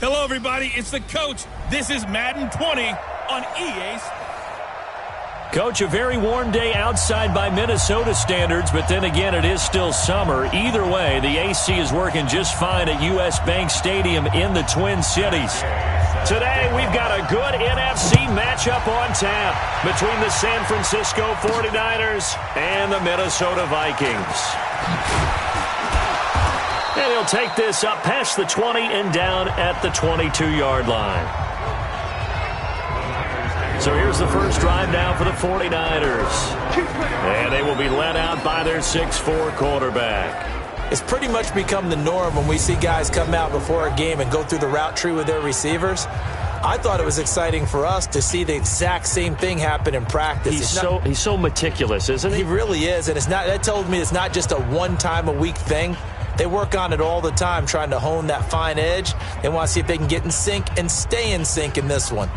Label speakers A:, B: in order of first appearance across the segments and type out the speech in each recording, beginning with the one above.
A: Hello, everybody. It's the coach. This is Madden 20 on EA.
B: Coach, a very warm day outside by Minnesota standards, but then again, it is still summer. Either way, the AC is working just fine at U.S. Bank Stadium in the Twin Cities. Today, we've got a good NFC matchup on tap between the San Francisco 49ers and the Minnesota Vikings. And he'll take this up past the 20 and down at the 22-yard line. So here's the first drive now for the 49ers. And they will be led out by their 6'4 quarterback.
C: It's pretty much become the norm when we see guys come out before a game and go through the route tree with their receivers. I thought it was exciting for us to see the exact same thing happen in practice.
B: He's so meticulous, isn't he?
C: He really is, and that tells me it's not just a one-time-a-week thing. They work on it all the time, trying to hone that fine edge. They want to see if they can get in sync and stay in sync in this one.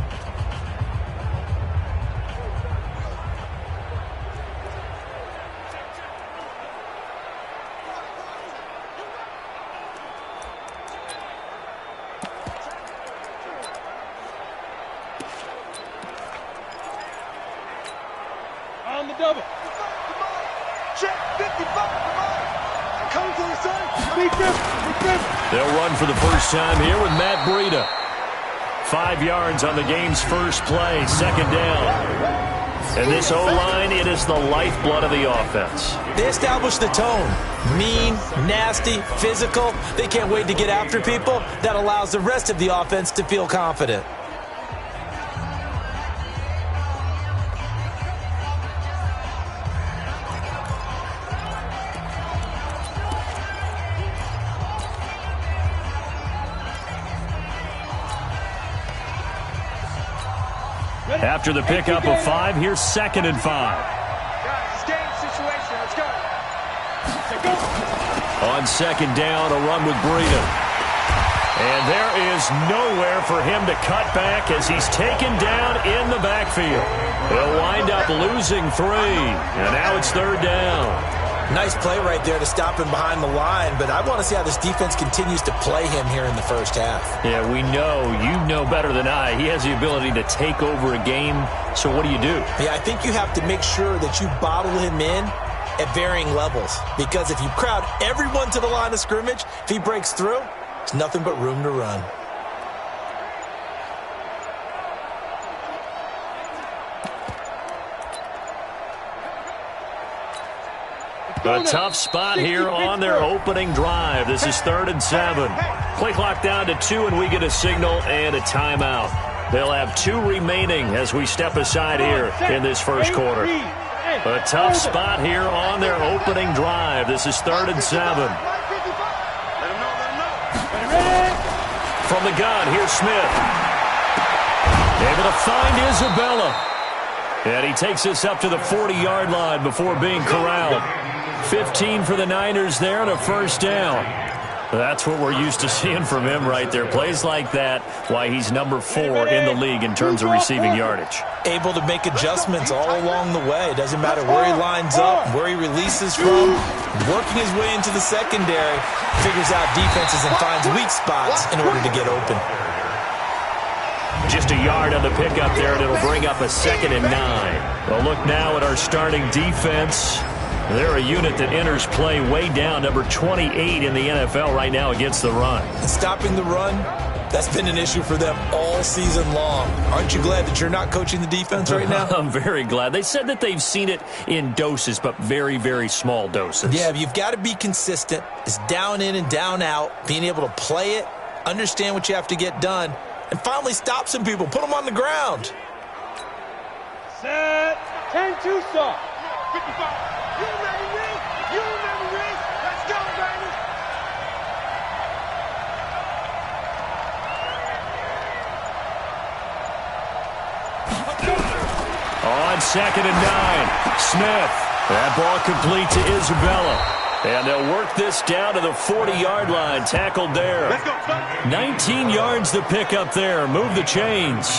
A: On the double.
D: Check 55. Come to the side. Beat them.
B: They'll run for the first time here with Matt Breida. 5 yards on the game's first play, second down. And this O-line, it is the lifeblood of the offense.
C: They establish the tone. Mean, nasty, physical. They can't wait to get after people. That allows the rest of the offense to feel confident.
B: After the pickup of 5, here's 2nd and 5.
D: Guys, game situation. Let's go.
B: On 2nd down, a run with Breida. And there is nowhere for him to cut back as he's taken down in the backfield. He'll wind up losing 3, and now it's 3rd down.
C: Nice play right there to stop him behind the line, but I want to see how this defense continues to play him here in the first half.
B: Yeah, we know. You know better than I. He has the ability to take over a game, so what do you do?
C: Yeah, I think you have to make sure that you bottle him in at varying levels, because if you crowd everyone to the line of scrimmage, if he breaks through, there's nothing but room to run.
B: A tough spot here on their opening drive. This is 3rd and 7. Play clock down to 2, and we get a signal and a timeout. They'll have 2 remaining as we step aside here in this first quarter. A tough spot here on their opening drive. This is 3rd and 7. From the gun, here's Smith. Able to find Isabella. And he takes this up to the 40-yard line before being corralled. 15 for the Niners there and a first down. That's what we're used to seeing from him right there. Plays like that, why he's number 4 in the league in terms of receiving yardage.
C: Able to make adjustments all along the way. Doesn't matter where he lines up, where he releases from. Working his way into the secondary, figures out defenses and finds weak spots in order to get open.
B: Just a yard on the pickup there, and it'll bring up a 2nd and 9. Well, look now at our starting defense. They're a unit that enters play way down, number 28 in the NFL right now against the run.
C: And stopping the run, that's been an issue for them all season long. Aren't you glad that you're not coaching the defense right now?
B: I'm very glad. They said that they've seen it in doses, but very, very small doses.
C: Yeah, you've got to be consistent. It's down in and down out, being able to play it, understand what you have to get done, and finally stop some people, put them on the ground.
D: Set. 10-2 stop. 55. You ready, Reed? You ready, Reed? Let's go, baby.
B: On 2nd and 9, Smith. That ball complete to Isabella. And they'll work this down to the 40-yard line, tackled there. 19 yards to pick up there. Move the chains.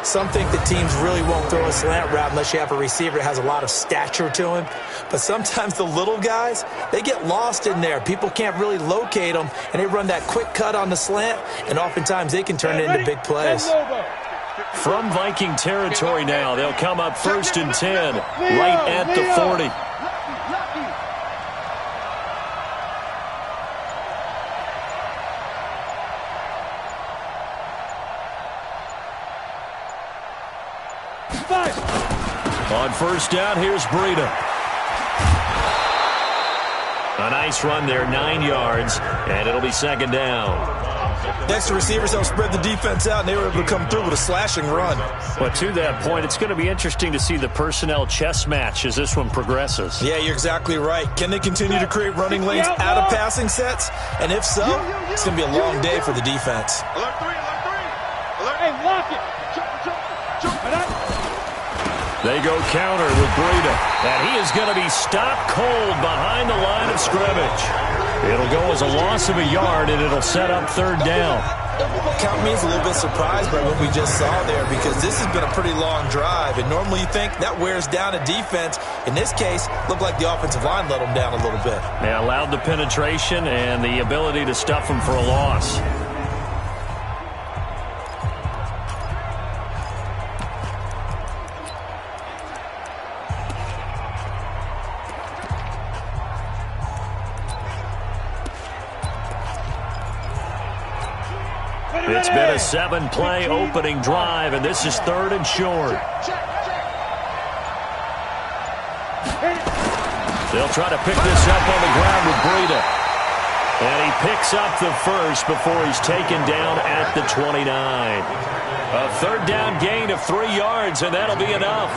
C: Some think that teams really won't throw a slant route unless you have a receiver that has a lot of stature to him. But sometimes the little guys, they get lost in there. People can't really locate them, and they run that quick cut on the slant, and oftentimes they can turn it into big plays.
B: From Viking territory now, they'll come up 1st and 10, right at the 40. On 1st down, here's Breida. A nice run there, 9 yards, and it'll be 2nd down.
C: Next to receivers, they'll spread the defense out, and they were able to come through with a slashing run.
B: But to that point, it's going to be interesting to see the personnel chess match as this one progresses.
C: Yeah, you're exactly right. Can they continue to create running lanes out of passing sets? And if so, it's going to be a long day for the defense.
D: Alert 3, alert 3. Alert. Hey, lock it.
B: They go counter with Breida, and he is going to be stopped cold behind the line of scrimmage. It'll go as a loss of a yard, and it'll set up 3rd down.
C: Count me as a little bit surprised by what we just saw there, because this has been a pretty long drive, and normally you think that wears down a defense. In this case, looked like the offensive line let them down a little bit.
B: They allowed the penetration and the ability to stuff them for a loss. It's been a 7-play opening drive, and this is 3rd and short. They'll try to pick this up on the ground with Breida. And he picks up the first before he's taken down at the 29. A 3rd down gain of 3 yards, and that'll be enough.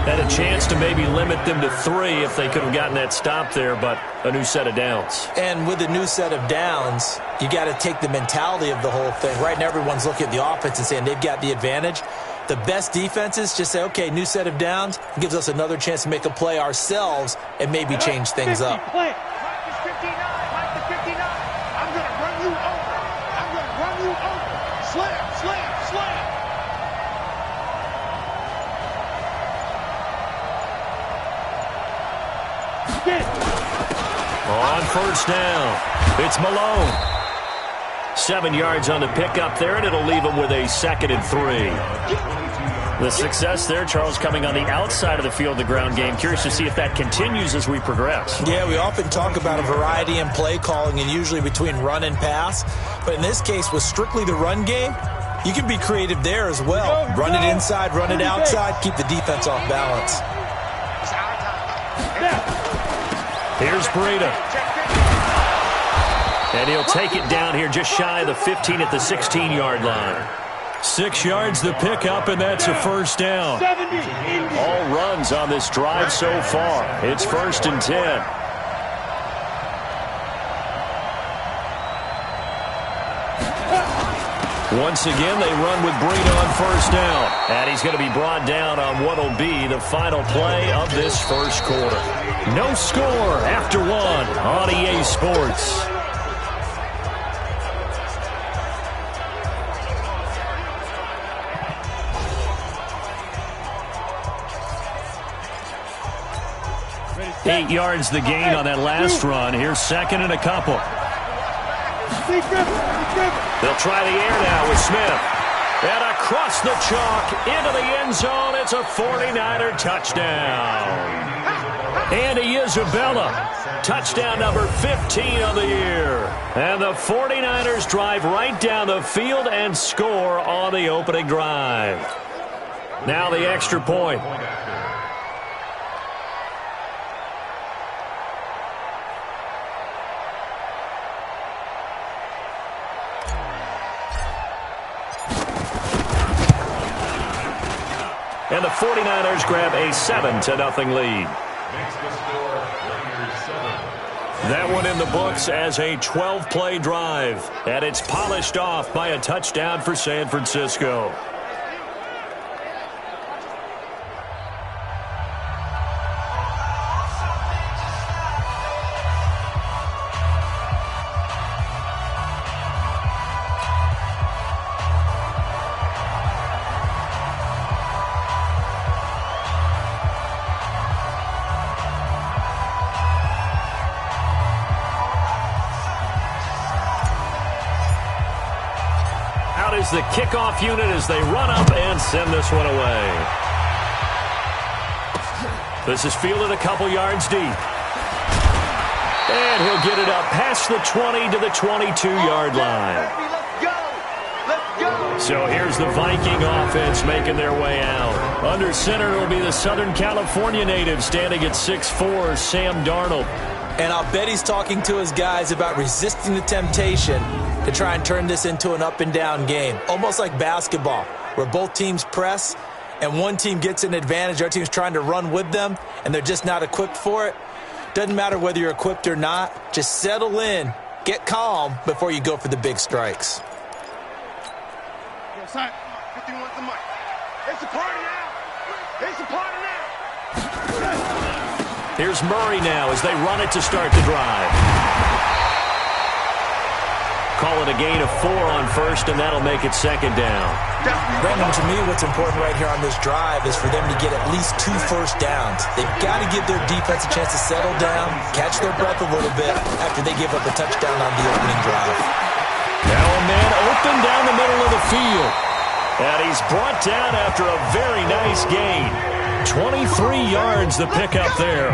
B: Had a chance to maybe limit them to 3 if they could have gotten that stop there, but a new set of downs.
C: And with a new set of downs, you got to take the mentality of the whole thing. Right now, everyone's looking at the offense and saying they've got the advantage. The best defenses just say, okay, new set of downs. It gives us another chance to make a play ourselves and maybe change things up.
D: Mike is 59. Mike is 59. I'm going to run you over. I'm going to run you over. Slam, slam, slam.
B: On 1st down, it's Malone. 7 yards on the pickup there, and it'll leave him with a 2nd and 3. The success there, Charles, coming on the outside of the field, the ground game. Curious to see if that continues as we progress.
C: Yeah, we often talk about a variety in play calling and usually between run and pass. But in this case, with strictly the run game, you can be creative there as well. Run it inside, run it outside, keep the defense off balance.
B: Here's Breida. And he'll take it down here just shy of the 15 at the 16-yard line. 6 yards the pickup, and that's a 1st down. All runs on this drive so far. It's 1st and 10. Once again, they run with Breida on 1st down. And he's going to be brought down on what will be the final play of this 1st quarter. No score after 1 on EA Sports. Eight yards the gain on that last run. Here's 2nd and a couple. They'll try the air now with Smith. And across the chalk into the end zone. It's a 49er touchdown. Andy Isabella, touchdown number 15 of the year. And the 49ers drive right down the field and score on the opening drive. Now the extra point. And the 49ers grab a 7-0 lead. That one in the books as a 12-play drive. And it's polished off by a touchdown for San Francisco. is the kickoff unit as they run up and send this one away. This is fielded a couple yards deep. And he'll get it up past the 20 to the 22-yard line. So here's the Viking offense making their way out. Under center will be the Southern California native standing at 6'4", Sam Darnold.
C: And I'll bet he's talking to his guys about resisting the temptation to try and turn this into an up-and-down game. Almost like basketball, where both teams press and one team gets an advantage. Our team's trying to run with them, and they're just not equipped for it. Doesn't matter whether you're equipped or not. Just settle in, get calm before you go for the big strikes.
D: 51's the mic. It's a party now. It's a party now.
B: Here's Murray now as they run it to start the drive. Call it a gain of 4 on first, and that'll make it second down.
C: Brandon, to me, what's important right here on this drive is for them to get at least 2 first downs. They've got to give their defense a chance to settle down, catch their breath a little bit after they give up a touchdown on the opening drive.
B: Now a man open down the middle of the field. And he's brought down after a very nice gain. 23 yards the pickup there.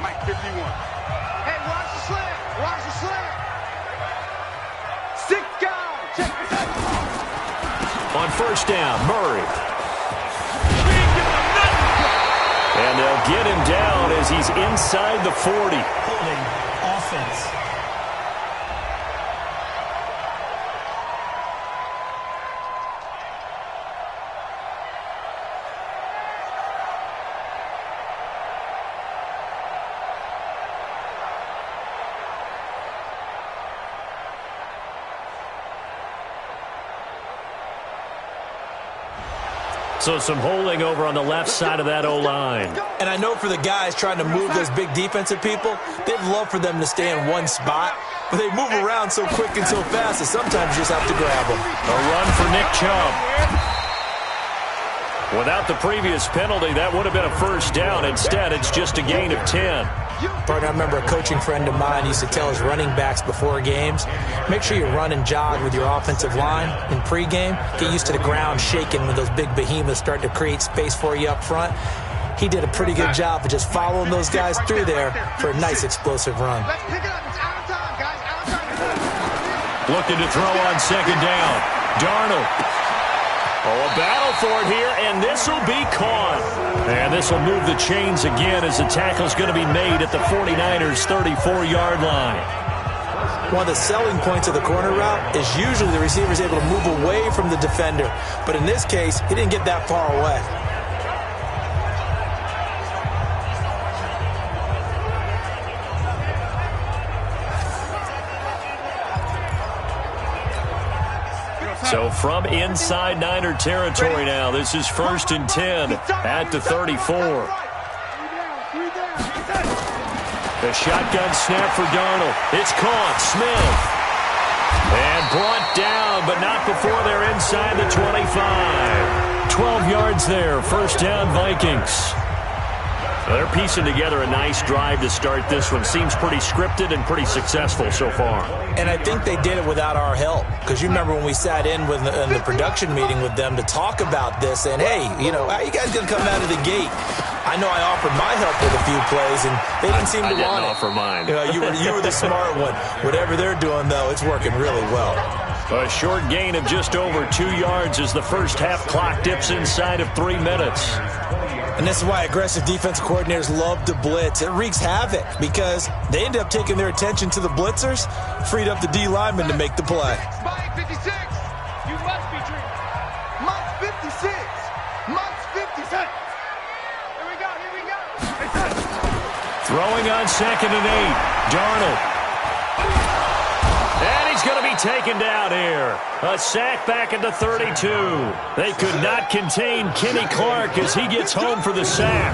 D: Mike 51. Hey, watch the slant. Watch the slant. 6 guys. Check this out.
B: On first down, Murray. And they'll get him down as he's inside the 40.
C: Holding offense.
B: So some holding over on the left side of that O-line.
C: And I know for the guys trying to move those big defensive people, they'd love for them to stay in one spot, but they move around so quick and so fast that sometimes you just have to grab them.
B: A run for Nick Chubb. Without the previous penalty, that would have been a first down. Instead, it's just a gain of 10.
C: Partner, I remember a coaching friend of mine used to tell his running backs before games, make sure you run and jog with your offensive line in pregame. Get used to the ground shaking when those big behemoths start to create space for you up front. He did a pretty good job of just following those guys through there for a nice explosive run.
D: Let's pick it up. It's out of time, guys. Out of time.
B: Looking to throw on second down. Darnold. Oh, a battle for it here, and this will be caught. And this will move the chains again as the tackle's going to be made at the 49ers' 34-yard line.
C: One of the selling points of the corner route is usually the receiver is able to move away from the defender. But in this case, he didn't get that far away.
B: So from inside Niner territory now, this is 1st and 10 at the 34. The shotgun snap for Darnold. It's caught. Smith. And brought down, but not before they're inside the 25. 12 yards there. First down, Vikings. They're piecing together a nice drive to start this one. Seems pretty scripted and pretty successful so far.
C: And I think they did it without our help. Because you remember when we sat in the production meeting with them to talk about this, and hey, you know, how are you guys going to come out of the gate? I know I offered my help with a few plays, and they didn't seem to want it.
B: I didn't offer mine.
C: You were the smart one. Whatever they're doing, though, it's working really well.
B: A short gain of just over 2 yards as the first half clock dips inside of 3 minutes.
C: And this is why aggressive defensive coordinators love to blitz. It wreaks havoc because they end up taking their attention to the blitzers, freed up the D lineman to make the play.
D: Mike 56. You must be dreaming. Mike 56. Mike 56. Here we go. Here we go.
B: Throwing on 2nd and 8. Darnold. And he's going to be taken down here. A sack back at the 32. They could not contain Kenny Clark as he gets home for the sack.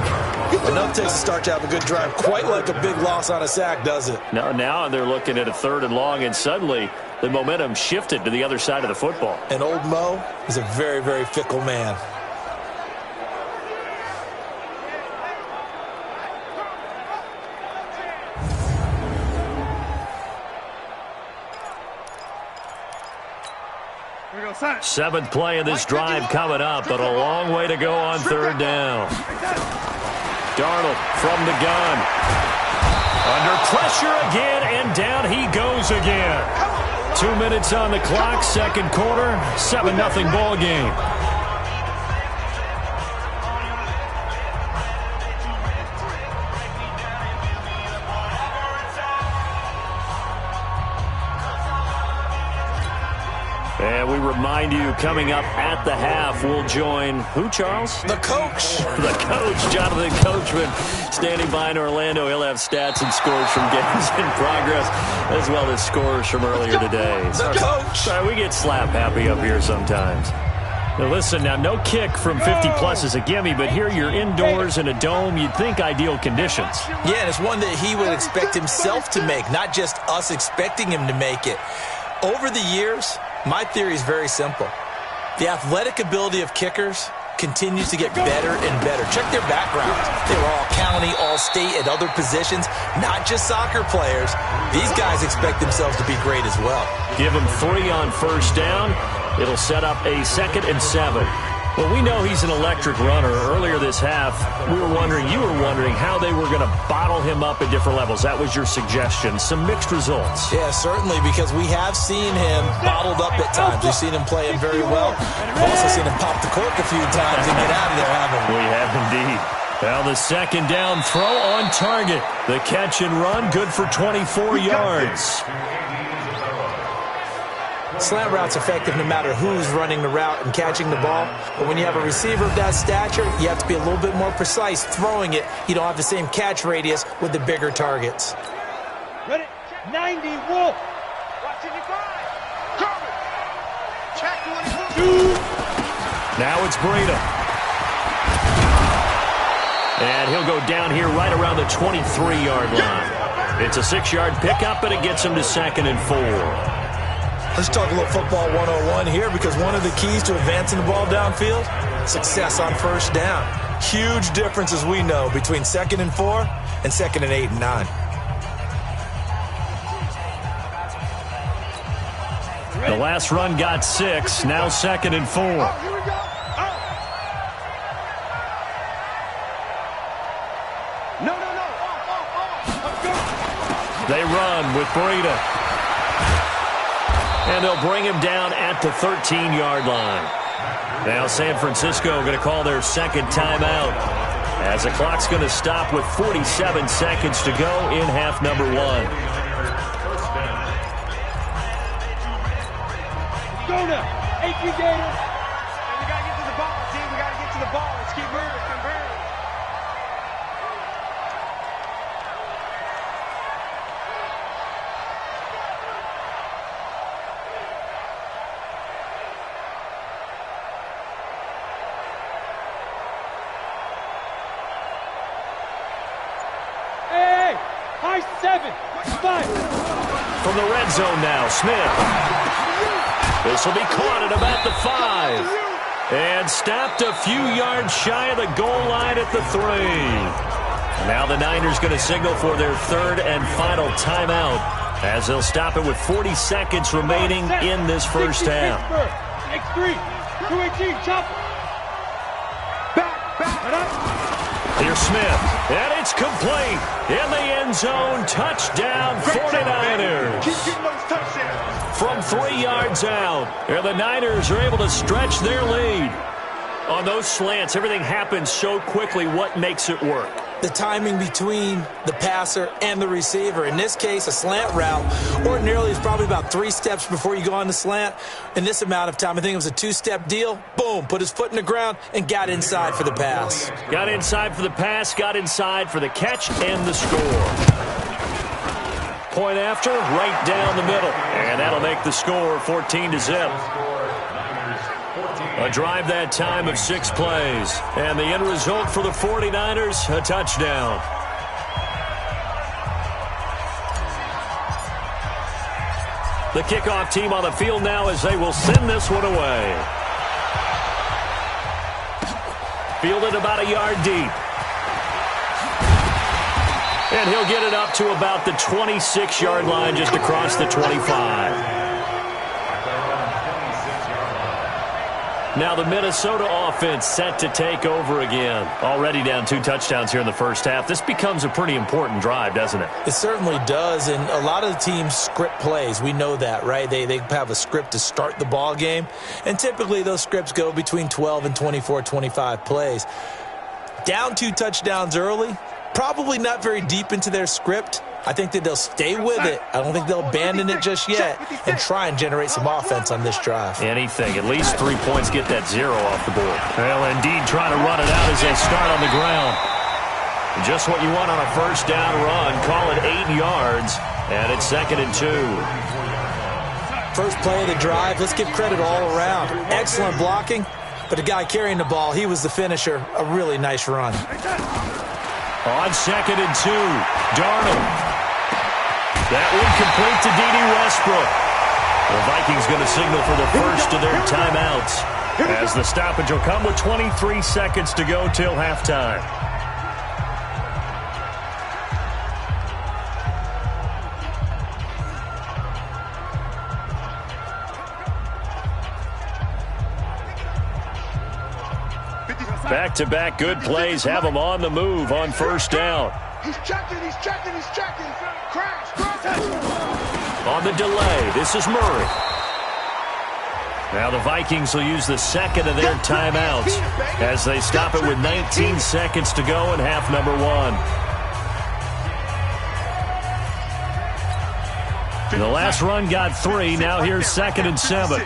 C: Enough takes to start to have a good drive. Quite like a big loss on a sack, does it?
B: Now they're looking at a 3rd and long, and suddenly the momentum shifted to the other side of the football.
C: And old Mo is a very, very fickle man.
B: Seventh play of this drive coming up, but a long way to go on third down. Darnold from the gun. Under pressure again, and down he goes again. 2 minutes on the clock, second quarter, 7-0 ball game. And we remind you, coming up at the half, we'll join who, Charles?
C: The coach.
B: The coach, Jonathan Coachman, standing by in Orlando. He'll have stats and scores from games in progress, as well as scores from earlier today.
C: The coach.
B: Sorry, we get slap happy up here sometimes. Now listen, now no kick from 50-plus is a gimme, but here you're indoors in a dome. You'd think ideal conditions.
C: Yeah, and it's one that he would expect himself to make, not just us expecting him to make it. Over the years, my theory is very simple. The athletic ability of kickers continues to get better and better. Check their backgrounds. They were all county, all state at other positions, not just soccer players. These guys expect themselves to be great as well.
B: Give them 3 on first down. It'll set up a 2nd and 7. Well, we know he's an electric runner. Earlier this half, you were wondering how they were going to bottle him up at different levels. That was your suggestion. Some mixed results.
C: Yeah, certainly, because we have seen him bottled up at times. We've seen him play him very well. We've also seen him pop the cork a few times and get out of there, haven't we?
B: We have indeed. Now the second down throw on target. The catch and run, good for 24 yards.
C: Slant route's effective no matter who's running the route and catching the ball. But when you have a receiver of that stature, you have to be a little bit more precise throwing it. You don't have the same catch radius with the bigger targets.
D: Ready? 90 Wolf. Watching you guys. Cover. Check 1, 2.
B: Now it's Breida. And he'll go down here right around the 23-yard line. It's a 6-yard pickup, and it gets him to 2nd and 4.
C: Let's talk a little football 101 here, because one of the keys to advancing the ball downfield, success on first down. Huge difference, as we know, between 2nd and 4 and 2nd and 8 and 9.
B: The last run got 6, now 2nd and 4.
D: Here we go. No. Let's go.
B: They run with Breida. And they'll bring him down at the 13-yard line. Now San Francisco going to call their second timeout, as the clock's going to stop with 47 seconds to go in half number 1.
D: Go now. 18 Gators. And we got to get to the ball, team. We got to get to the ball. Let's keep moving. Convert. High 7. 5.
B: From the red zone now, Smith. This will be caught at about the 5. And stopped a few yards shy of the goal line at the 3. Now the Niners going to signal for their 3rd and final timeout, as they'll stop it with 40 seconds remaining in this first half.
D: X3. 218. Chop. Back. And up.
B: Here's Smith, and it's complete. In the end zone, touchdown, 49ers.
D: Keep getting those touchdowns.
B: From 3 yards out, and the Niners are able to stretch their lead. On those slants, everything happens so quickly. What makes it work?
C: The timing between the passer and the receiver. In this case, a slant route ordinarily is probably about 3 steps before you go on the slant. In this amount of time, I think it was a 2-step deal. Boom, put his foot in the ground and got inside for the pass.
B: Got inside for the pass, got inside for the catch and the score. Point after, right down the middle. And that'll make the score 14-0. A drive that time of 6 plays. And the end result for the 49ers, a touchdown. The kickoff team on the field now, as they will send this one away. Fielded about a yard deep. And he'll get it up to about the 26-yard line, just across the 25. Now the Minnesota offense set to take over again. Already down 2 touchdowns here in the first half. This becomes a pretty important drive, doesn't it?
C: It certainly does, and a lot of the teams script plays. We know that, right? They have a script to start the ball game, and typically those scripts go between 12 and 24, 25 plays. Down 2 touchdowns early, probably not very deep into their script. I think that they'll stay with it. I don't think they'll abandon it just yet and try and generate some offense on this drive.
B: Anything. At least 3 points get that 0 off the board. Well, indeed, trying to run it out as they start on the ground. Just what you want on a first down run. Call it 8 yards, and it's 2nd and 2.
C: First play of the drive, let's give credit all around. Excellent blocking, but the guy carrying the ball, he was the finisher. A really nice run.
B: On 2nd and 2, Darnold. That one complete to D.D. Westbrook. The Vikings going to signal for the first of their timeouts as the stoppage will come with 23 seconds to go till halftime. Back-to-back good plays have them on the move on first down.
D: He's checking. Crash.
B: On the delay, this is Murray. Now the Vikings will use the second of their timeouts as they stop it with 19 seconds to go in half number 1. The last run got 3. Now here's 2nd and 7.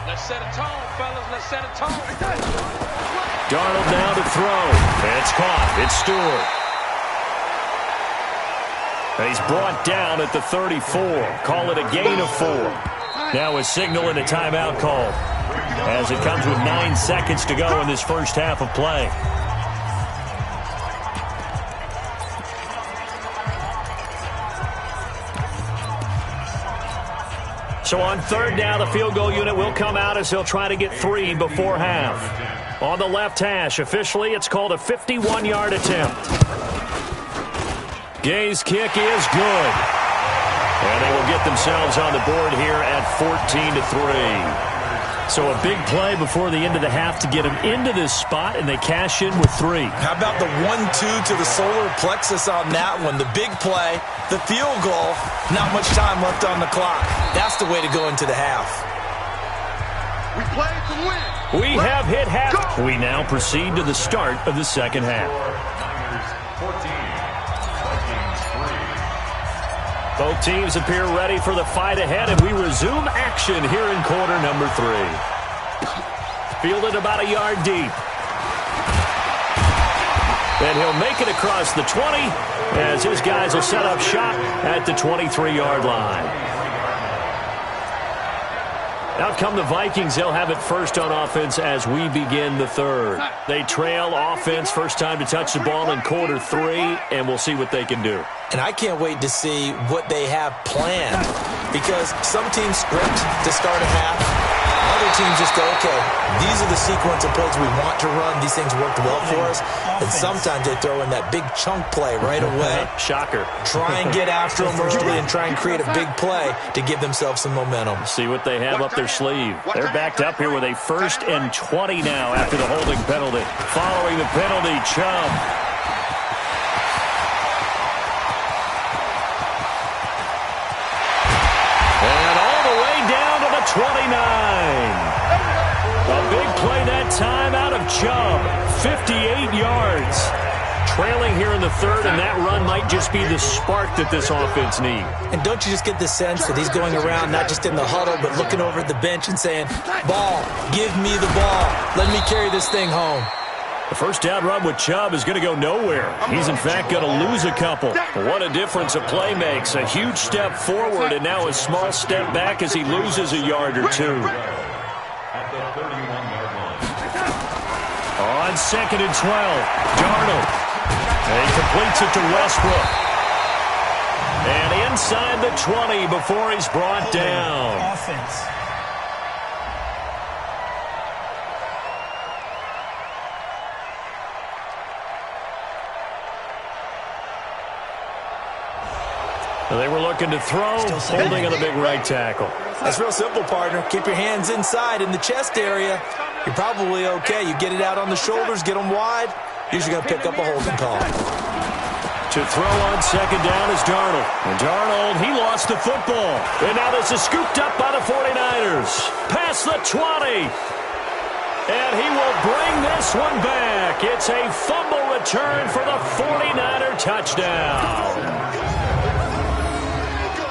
D: Let's set a tone, fellas. Let's set a tone.
B: Darnold now to throw. It's caught. It's Stewart. He's brought down at the 34. Call it a gain of 4. Now a signal and a timeout call as it comes with 9 seconds to go in this first half of play. So on 3rd down, the field goal unit will come out as he'll try to get 3 before half. On the left hash, officially, it's called a 51-yard attempt. Gay's kick is good. And they will get themselves on the board here at 14-3. So a big play before the end of the half to get them into this spot, and they cash in with 3.
C: How about the 1-2 to the solar plexus on that one? The big play, the field goal, not much time left on the clock. That's the way to go into the half.
D: We play to win.
B: We have hit half. We now proceed to the start of the second half. Both teams appear ready for the fight ahead, and we resume action here in quarter number 3. Fielded about a yard deep. And he'll make it across the 20 as his guys will set up shop at the 23-yard line. Out come the Vikings. They'll have it first on offense as we begin the 3rd. They trail offense first time to touch the ball in quarter 3, and we'll see what they can do.
C: And I can't wait to see what they have planned, because some teams script to start a half. Other teams just go, okay, these are the sequence of plays we want to run. These things worked well for us. And sometimes they throw in that big chunk play right away.
B: Shocker.
C: Try and get after them early and try and create a big play to give themselves some momentum.
B: See what they have up their sleeve. They're backed up here with a 1st and 20 now after the holding penalty. Following the penalty, Chubb. And all the way down to the 29. A big play that time out of Chubb. 58 yards. Trailing here in the 3rd, and that run might just be the spark that this offense needs.
C: And don't you just get the sense that he's going around not just in the huddle, but looking over at the bench and saying, ball, give me the ball. Let me carry this thing home.
B: The first down run with Chubb is going to go nowhere. He's, in fact, going to lose a couple. What a difference a play makes. A huge step forward and now a small step back as he loses a yard or 2. On 2nd and 12, Darnold. And he completes it to Westbrook. And inside the 20 before he's brought down.
E: Offense.
B: They were looking to throw, holding on the big right tackle.
C: That's real simple, partner. Keep your hands inside in the chest area. you're probably okay. You get it out on the shoulders, get them wide, usually going to pick up a holding call.
B: To throw on second down is Darnold. And Darnold, he lost the football. And now this is scooped up by the 49ers. Past the 20. And he will bring this one back. It's a fumble return for the 49er touchdown.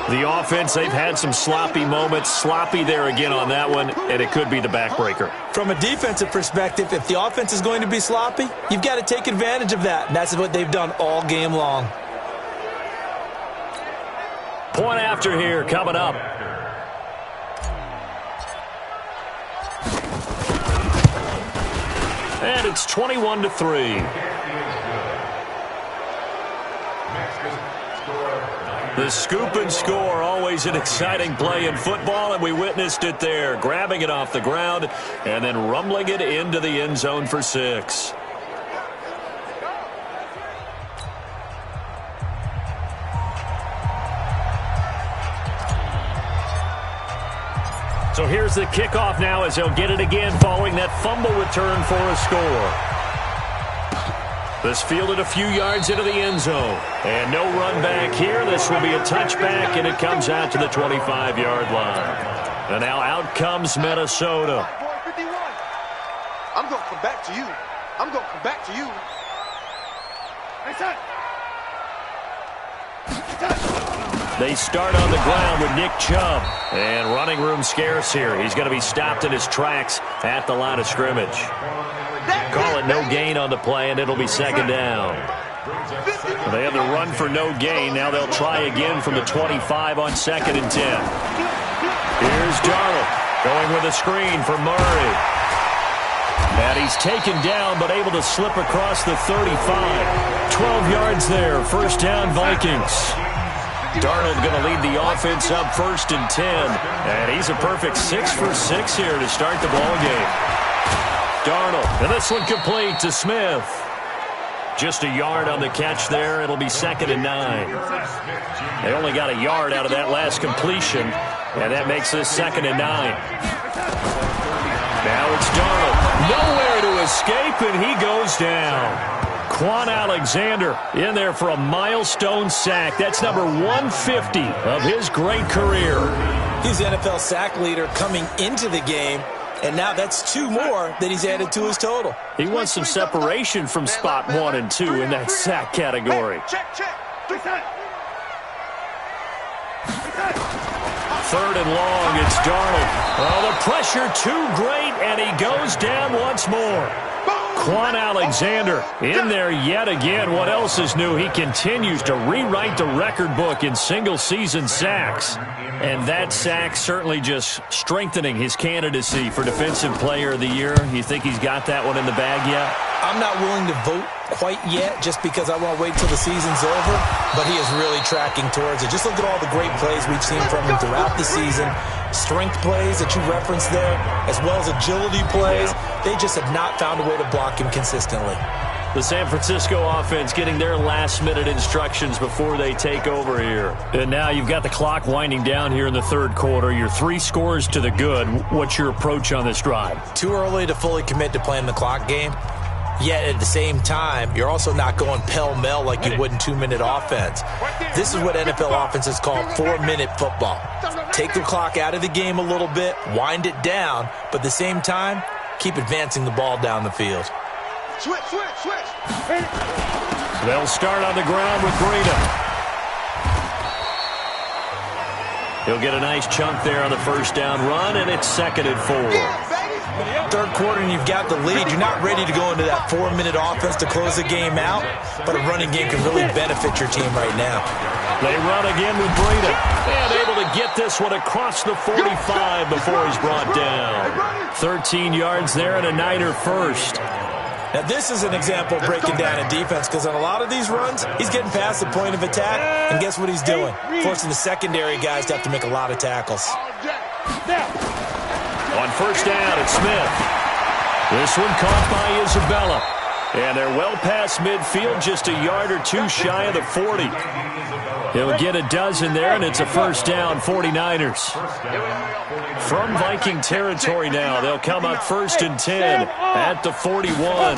B: The offense, they've had some sloppy moments. Sloppy there again on that one, and it could be the backbreaker.
C: From a defensive perspective, if the offense is going to be sloppy, you've got to take advantage of that. And that's what they've done all game long.
B: Point after here coming up. And it's 21-3. The scoop and score, always an exciting play in football, and we witnessed it there, grabbing it off the ground and then rumbling it into the end zone for 6. So here's the kickoff now as he'll get it again following that fumble return for a score. This fielded a few yards into the end zone. And no run back here. This will be a touchback, and it comes out to the 25-yard line. And now out comes Minnesota.
D: I'm going to come back to you. I'm going to come back to you.
B: They start on the ground with Nick Chubb. And running room scarce here. He's going to be stopped in his tracks at the line of scrimmage. Call it no gain on the play, and it'll be second down. They have the run for no gain. Now they'll try again from the 25 on 2nd and 10. Here's Darnold going with a screen for Murray. And he's taken down but able to slip across the 35. 12 yards there. First down, Vikings. Darnold going to lead the offense up 1st and 10. And he's a perfect 6 for 6 here to start the ball game. Darnold, and this one complete to Smith. Just a yard on the catch there. It'll be 2nd and 9. They only got a yard out of that last completion, and that makes this 2nd and 9. Now it's Darnold. Nowhere to escape, and he goes down. Quan Alexander in there for a milestone sack. That's number 150 of his great career.
C: He's the NFL sack leader coming into the game. And now that's 2 more that he's added to his total.
B: He wants some separation from spot 1 and 2 in that sack category. Third and long, it's Darnold. Oh, the pressure too great, and he goes down once more. Quan Alexander in there yet again. What else is new? He continues to rewrite the record book in single-season sacks. And that sack certainly just strengthening his candidacy for Defensive Player of the Year. You think he's got that one in the bag yet?
C: I'm not willing to vote quite yet just because I want to wait till the season's over, but he is really tracking towards it. Just look at all the great plays we've seen from him throughout the season. Strength plays that you referenced there, as well as agility plays. They just have not found a way to block him consistently.
B: The San Francisco offense getting their last-minute instructions before they take over here. And now you've got the clock winding down here in the third quarter. You're 3 scores to the good. What's your approach on this drive?
C: Too early to fully commit to playing the clock game. Yet at the same time, you're also not going pell-mell like you would in 2-minute offense. This is what NFL offenses call 4-minute football. Take the clock out of the game a little bit, wind it down, but at the same time, keep advancing the ball down the field.
D: Switch.
B: They'll start on the ground with Breida. He'll get a nice chunk there on the first down run, and it's 2nd and 4.
C: Third quarter and you've got the lead. You're not ready to go into that 4-minute offense to close the game out, but a running game can really benefit your team right now.
B: They run again with Breida, and able to get this one across the 45 before he's brought down. 13 yards there and a Niner first.
C: Now this is an example of breaking down a defense, because on a lot of these runs, he's getting past the point of attack, and guess what he's doing? Forcing the secondary guys to have to make a lot of tackles.
B: On first down, it's Smith. This one caught by Isabella. And they're well past midfield, just a yard or two shy of the 40. He'll get a dozen there, and it's a first down, 49ers. From Viking territory now, they'll come up 1st and 10 at the 41.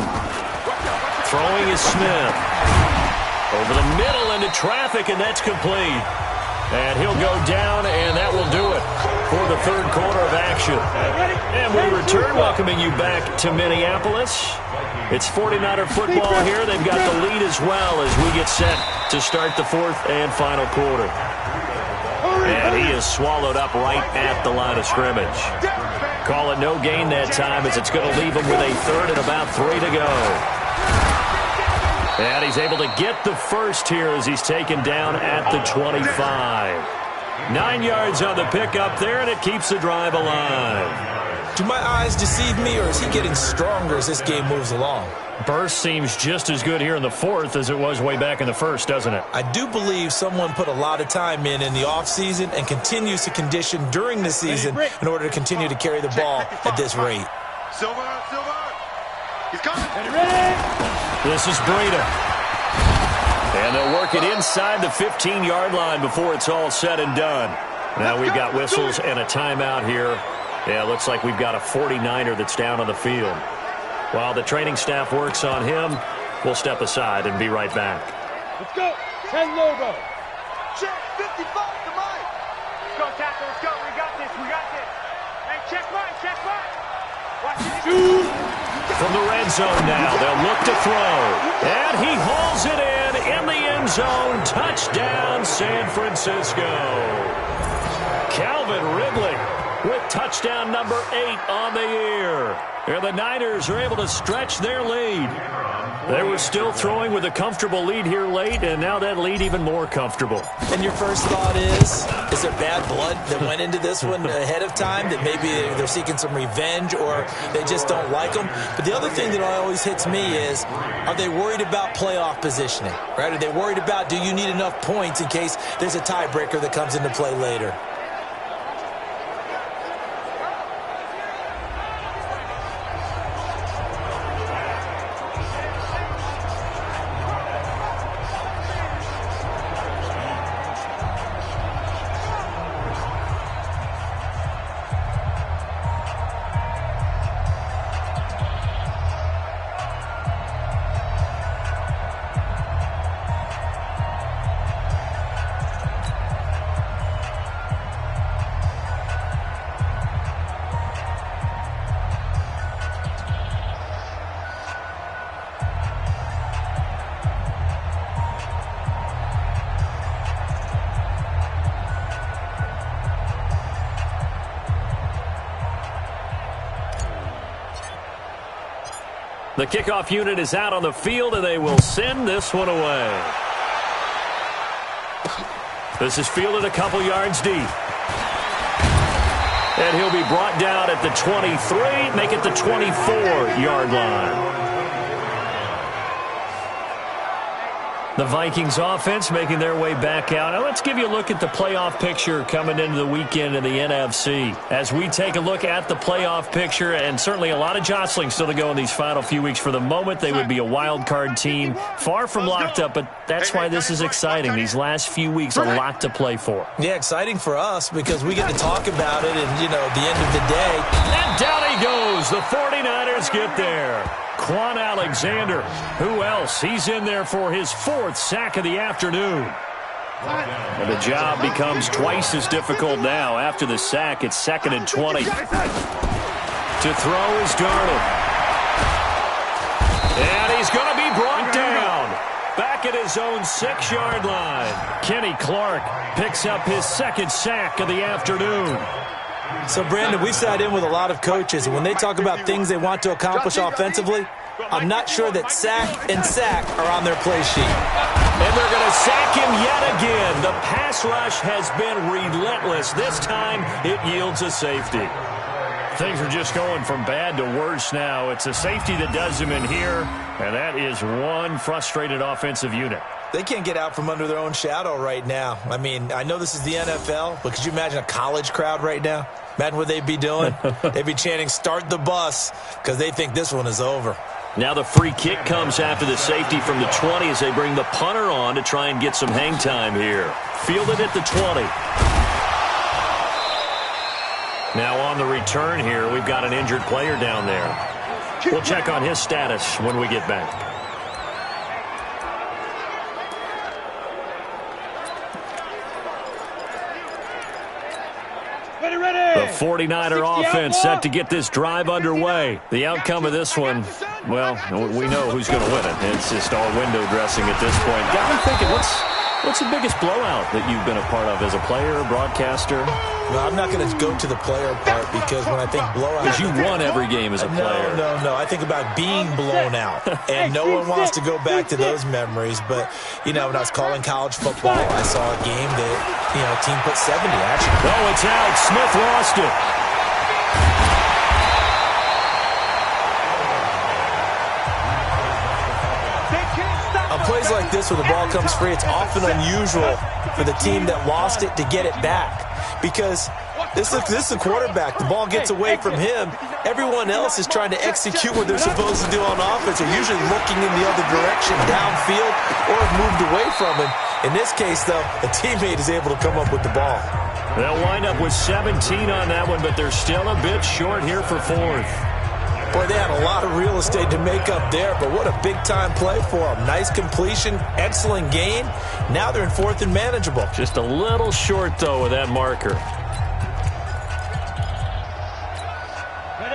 B: Throwing is Smith. Over the middle into traffic, and that's complete. And he'll go down, and that will do it for the third quarter of action. And we return, welcoming you back to Minneapolis. It's 49er football here. They've got the lead as well as we get set to start the fourth and final quarter. And he is swallowed up right at the line of scrimmage. Call it no gain that time, as it's going to leave him with a third and about 3 to go. And he's able to get the first here as he's taken down at the 25. 9 yards on the pickup there, and it keeps the drive alive.
C: Do my eyes deceive me, or is he getting stronger as this game moves along?
B: Burst seems just as good here in the fourth as it was way back in the first, doesn't it?
C: I do believe someone put a lot of time in the offseason and continues to condition during the season in order to continue to carry the ball at this rate.
D: Silver. He's coming.
B: This is Breida. And they'll work it inside the 15-yard line before it's all said and done. Now we've got whistles and a timeout here. Yeah, looks like we've got a 49er that's down on the field. While the training staff works on him, we'll step aside and be right back.
D: Let's go. 10 logo. Check 55 to Mike. Let's go, tackle. Let's go. We got this. Hey, check mine. Watch it.
B: From the red zone now, they'll look to throw. And he hauls it in the end zone. Touchdown, San Francisco. Calvin Ridley with touchdown number 8 on the year. And the Niners are able to stretch their lead. They were still throwing with a comfortable lead here late, and now that lead even more comfortable.
C: And your first thought is there bad blood that went into this one ahead of time, that maybe they're seeking some revenge or they just don't like them? But the other thing that always hits me is, are they worried about playoff positioning? Right? Are they worried about, do you need enough points in case there's a tiebreaker that comes into play later?
B: The kickoff unit is out on the field, and they will send this one away. This is fielded a couple yards deep. And he'll be brought down at the 23, make it the 24-yard line. The Vikings offense making their way back out. Now let's give you a look at the playoff picture coming into the weekend in the NFC. As we take a look at the playoff picture, and certainly a lot of jostling still to go in these final few weeks. For the moment, they would be a wild card team, far from locked up, but that's why this is exciting. These last few weeks, a lot to play for.
C: Yeah, exciting for us because we get to talk about it, and, you know, at the end of the day.
B: And down he goes. The 49ers get there. Quan Alexander. Who else? He's in there for his 4th sack of the afternoon. And the job becomes twice as difficult now. After the sack, it's 2nd and 20. To throw is Darnold. And he's going to be brought down. Back at his own 6-yard line. Kenny Clark picks up his 2nd sack of the afternoon.
C: So, Brandon, we sat in with a lot of coaches, and when they talk about things they want to accomplish offensively, I'm not sure that sack and sack are on their play sheet.
B: And they're going to sack him yet again. The pass rush has been relentless. This time, it yields a safety. Things are just going from bad to worse now. It's a safety that does him in here, and that is one frustrated offensive unit.
C: They can't get out from under their own shadow right now. I mean, I know this is the NFL, but could you imagine a college crowd right now? Imagine what they'd be doing. They'd be chanting, "Start the bus," because they think this one is over.
B: Now the free kick comes after the safety from the 20 as they bring the punter on to try and get some hang time here. Fielded at the 20. Now on the return here, we've got an injured player down there. We'll check on his status when we get back. The 49er offense set to get this drive underway. The outcome of this one, well, we know who's going to win it. It's just all window dressing at this point. Got me thinking, what's the biggest blowout that you've been a part of as a player, broadcaster?
C: No, I'm not going to go to the player part because when I think blowout...
B: Because you won every game as a player.
C: No. I think about being blown out. And no one wants to go back to those memories. But, when I was calling college football, I saw a game that, a team put 70, actually.
B: Oh, it's out. Smith lost it.
C: On plays like this where the ball comes free, it's often unusual for the team that lost it to get it back. Because this is a quarterback. The ball gets away from him. Everyone else is trying to execute what they're supposed to do on offense. They're usually looking in the other direction, downfield, or have moved away from him. In this case, though, a teammate is able to come up with the ball.
B: They'll wind up with 17 on that one, but they're still a bit short here for fourth.
C: Boy, they had a lot of real estate to make up there, but what a big-time play for them. Nice completion, excellent gain. Now they're in fourth and manageable.
B: Just a little short, though, with that marker.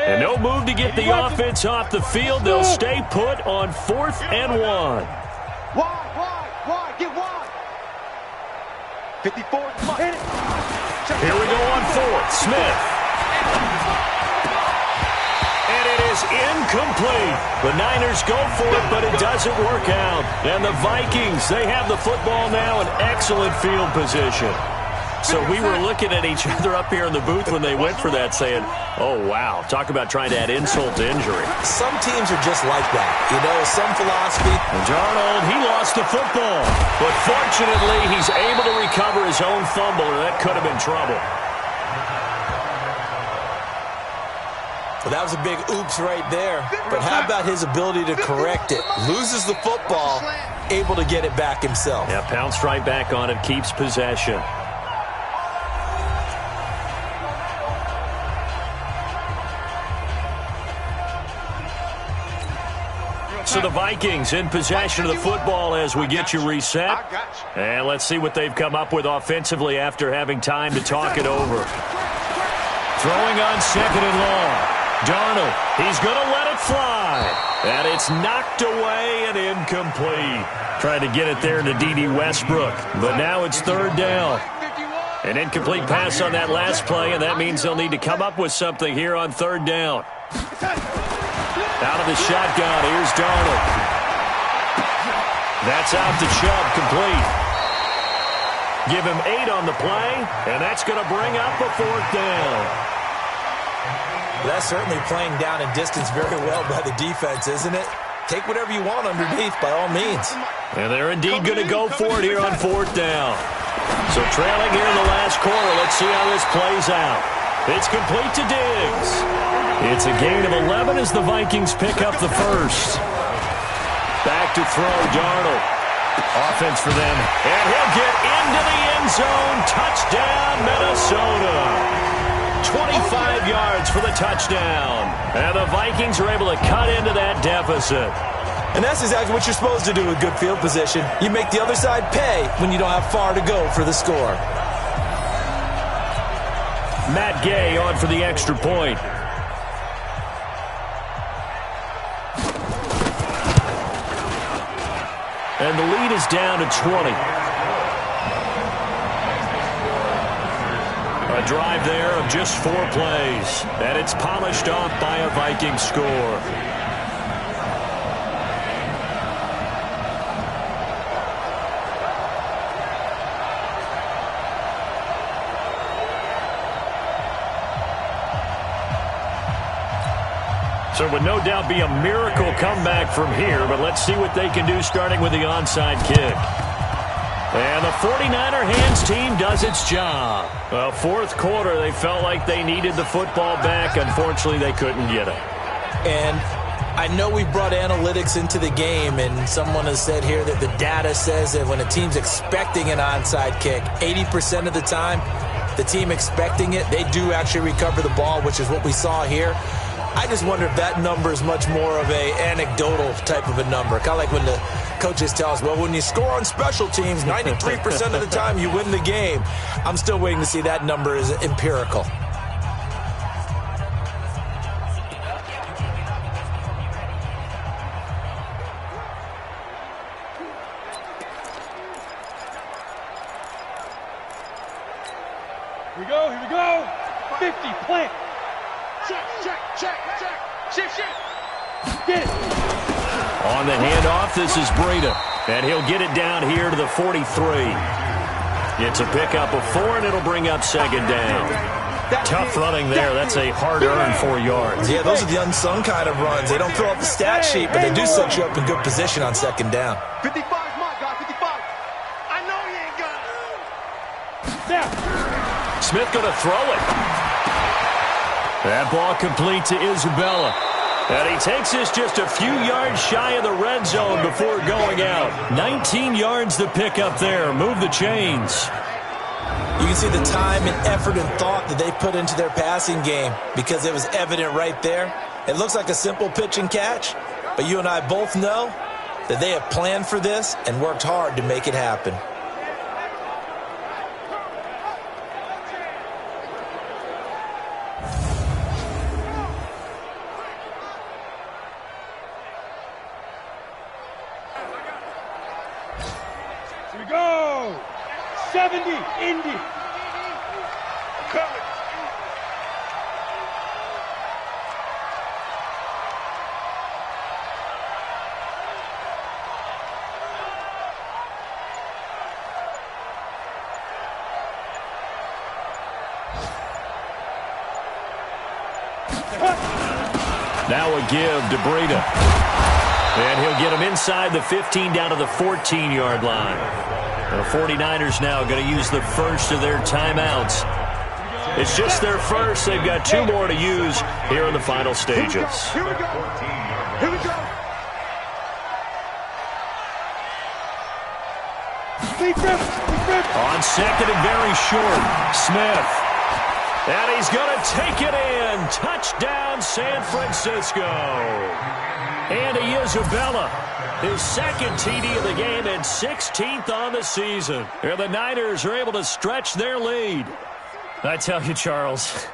B: And no move to get the offense off the field. They'll stay put on 4th and 1.
D: Wide, get wide. 54, hit it.
B: Here we go on 4th. Smith. And it is incomplete. The Niners go for it, but it doesn't work out. And the Vikings, they have the football now in excellent field position. So we were looking at each other up here in the booth when they went for that saying, oh, wow, talk about trying to add insult to injury.
C: Some teams are just like that. Some philosophy.
B: And Darnold, he lost the football. But fortunately, he's able to recover his own fumble, or that could have been trouble.
C: Well, that was a big oops right there. But how about his ability to correct it? Loses the football, able to get it back himself.
B: Yeah, pounced right back on it, keeps possession. So the Vikings in possession of the football as we get you reset. And let's see what they've come up with offensively after having time to talk it over. Throwing on 2nd and long. Darnold, he's going to let it fly. And it's knocked away and incomplete. Trying to get it there to D.D. Westbrook. But now it's 3rd down. An incomplete pass on that last play, and that means they'll need to come up with something here on 3rd down. Out of the shotgun, here's Darnold. That's out to Chubb, complete. Give him 8 on the play, and that's going to bring up a 4th down.
C: That's certainly playing down in distance very well by the defense, isn't it? Take whatever you want underneath, by all means.
B: And they're indeed going to go for it here on 4th down. So trailing here in the last quarter, let's see how this plays out. It's complete to Diggs. It's a gain of 11 as the Vikings pick up the first. Back to throw, Darnold. Offense for them. And he'll get into the end zone. Touchdown, Minnesota. 25 yards for the touchdown. And the Vikings are able to cut into that deficit.
C: And that's exactly what you're supposed to do with good field position. You make the other side pay when you don't have far to go for the score.
B: Matt Gay on for the extra point. And the lead is down to 20. A drive there of just 4 plays. And it's polished off by a Viking score. So it would no doubt be a miracle comeback from here, but let's see what they can do starting with the onside kick. And the 49er hands team does its job. Well, 4th quarter, they felt like they needed the football back. Unfortunately, they couldn't get it.
C: And I know we brought analytics into the game, and someone has said here that the data says that when a team's expecting an onside kick, 80% of the time, the team expecting it, they do actually recover the ball, which is what we saw here. I just wonder if that number is much more of a anecdotal type of a number. Kind of like when the coaches tell us, well, when you score on special teams, 93% of the time you win the game. I'm still waiting to see that number is empirical.
D: Here we go. 50, plant. Check. Shift. Get it.
B: On the handoff, this is Breida. And he'll get it down here to the 43. It's a pickup of 4, and it'll bring up second down. Tough running there. That's a hard-earned 4 yards.
C: Yeah, those are the unsung kind of runs. They don't fill up the stat sheet, but they do set you up in good position on second down.
D: 55 is my guy, 55. I know he ain't got it. Now.
B: Smith going to throw it. That ball complete to Isabella. And he takes this just a few yards shy of the red zone before going out. 19 yards to pick up there. Move the chains.
C: You can see the time and effort and thought that they put into their passing game because it was evident right there. It looks like a simple pitch and catch, but you and I both know that they have planned for this and worked hard to make it happen.
D: Here we go. 70, Indy. Coming.
B: Now a give to Breida. And he'll get him inside the 15 down to the 14-yard line. The 49ers now going to use the first of their timeouts. It's just their first. They've got 2 more to use here in the final stages.
D: Here we go. Here we go. Deep rip.
B: On second and very short, Smith. And he's going to take it in. Touchdown, San Francisco. Andy Isabella, his second TD of the game and 16th on the season. And the Niners are able to stretch their lead. I tell you, Charles,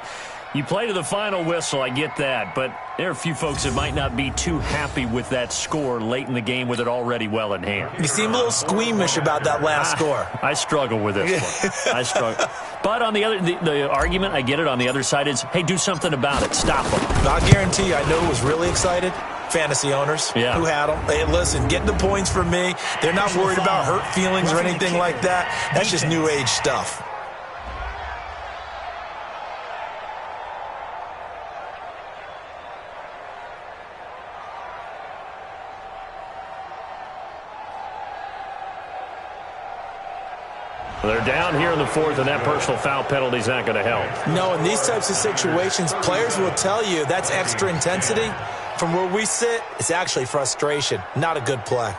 B: you play to the final whistle, I get that, but there are a few folks that might not be too happy with that score late in the game with it already well in hand.
C: You seem a little squeamish about that last score.
B: I struggle with this one. I struggle. But on the other, the argument, I get it, on the other side is, hey, do something about it. Stop them.
C: I guarantee you, I know who was really excited. Fantasy owners who had them. Hey, listen, getting the points from me. They're not worried about hurt feelings or anything like that. That's just new age stuff.
B: They're down here in the 4th, and that personal foul penalty is not going to help.
C: No, in these types of situations, players will tell you that's extra intensity. From where we sit, it's actually frustration, not a good play.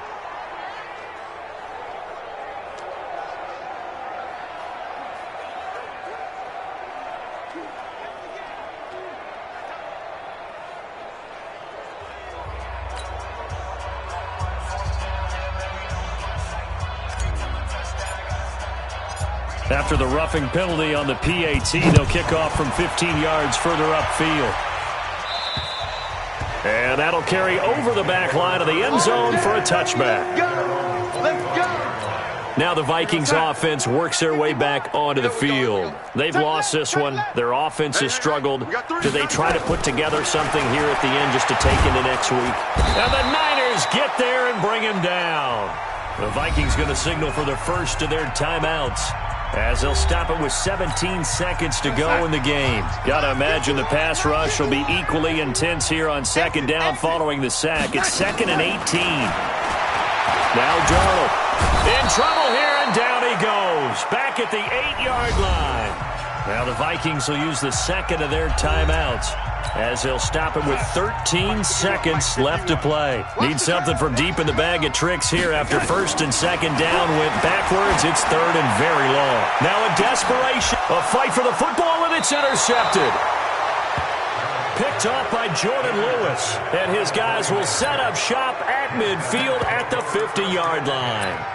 B: After the roughing penalty on the PAT, they'll kick off from 15 yards further upfield. And that'll carry over the back line of the end zone for a touchback. Now the Vikings offense works their way back onto the field. They've lost this one. Their offense has struggled. Do they try to put together something here at the end just to take into next week? And the Niners get there and bring him down. The Vikings going to signal for the first of their timeouts, as they'll stop it with 17 seconds to go in the game. Got to imagine the pass rush will be equally intense here on second down following the sack. It's 2nd and 18. Now Darnold in trouble here, and down he goes. Back at the 8-yard line. Now the Vikings will use the second of their timeouts as they'll stop it with 13 seconds left to play. Need something from deep in the bag of tricks here after first and second down went backwards. It's third and very long. Now a desperation. A fight for the football, and it's intercepted. Picked off by Jordan Lewis. And his guys will set up shop at midfield at the 50-yard line.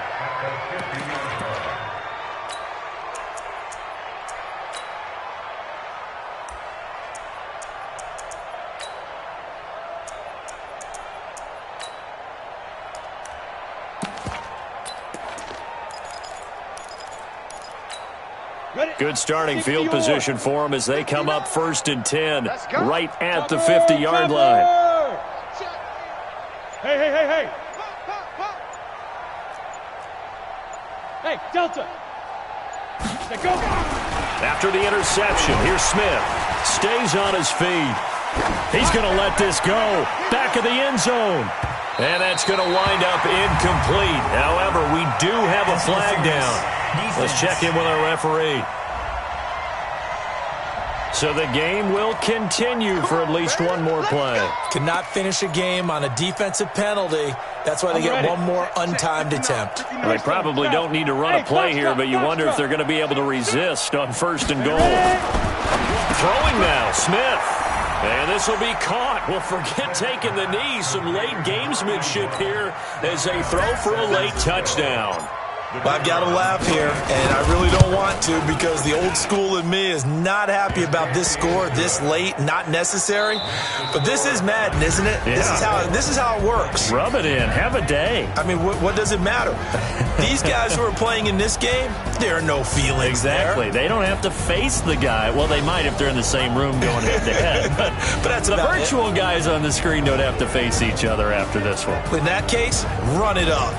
B: Good starting field position for them as they come up first and 10, right at the 50-yard line.
D: Hey. Hey, Delta. Go.
B: After the interception, here's Smith. Stays on his feet. He's going to let this go. Back of the end zone. And that's going to wind up incomplete. However, we do have a flag down. Let's check in with our referee. So the game will continue for at least one more play.
C: Cannot finish a game on a defensive penalty. That's why they get one more untimed attempt.
B: Well, they probably don't need to run a play here, but you wonder if they're going to be able to resist on first and goal. Throwing now, Smith. And this will be caught. Well, forget taking the knee. Some late gamesmanship here as they throw for a late touchdown.
C: Well, I've got to laugh here, and I really don't want to because the old school in me is not happy about this score this late, not necessary. But this is Madden, isn't it?
B: Yeah.
C: This is how it works.
B: Rub it in. Have a day.
C: I mean, what does it matter? These guys who are playing in this game, there are no feelings
B: Exactly.
C: there.
B: They don't have to face the guy. Well, they might if they're in the same room going head-to-head. But
C: that's
B: the
C: about
B: virtual guys on the screen don't have to face each other after this one.
C: In that case, run it up.